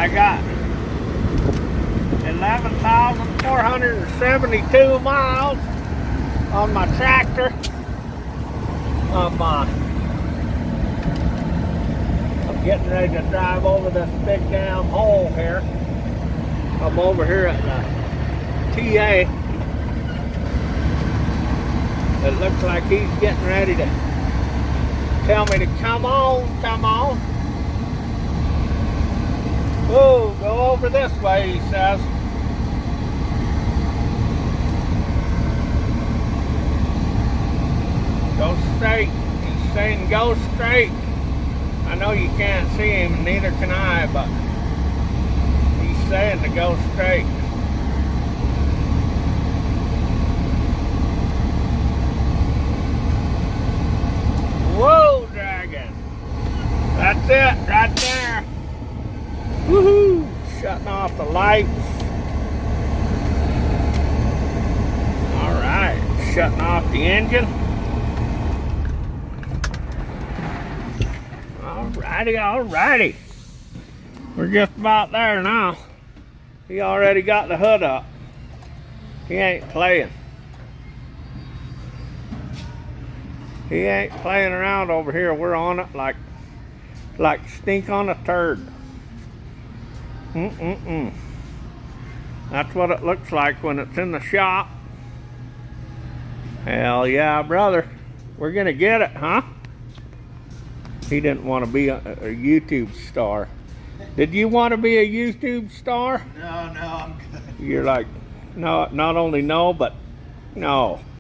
I got 11,472 miles on my tractor. I'm getting ready to drive over this big damn hole here. I'm over here at the TA. It looks like he's getting ready to tell me to come on, come on. Whoa, go over this way, he says. Go straight. He's saying go straight. I know you can't see him, neither can I, but he's saying to go straight. Whoa, dragon. That's it, right there. Woohoo! Shutting off the lights. Alright, shutting off the engine. Alrighty, alrighty. We're just about there now. He already got the hood up. He ain't playing. He ain't playing around over here. We're on it like stink on a turd. That's what it looks like when it's in the shop. Hell yeah, brother. We're gonna get it, huh? He didn't want to be a YouTube star. Did you want to be a YouTube star? No, I'm good. You're like, no, not only no, but no.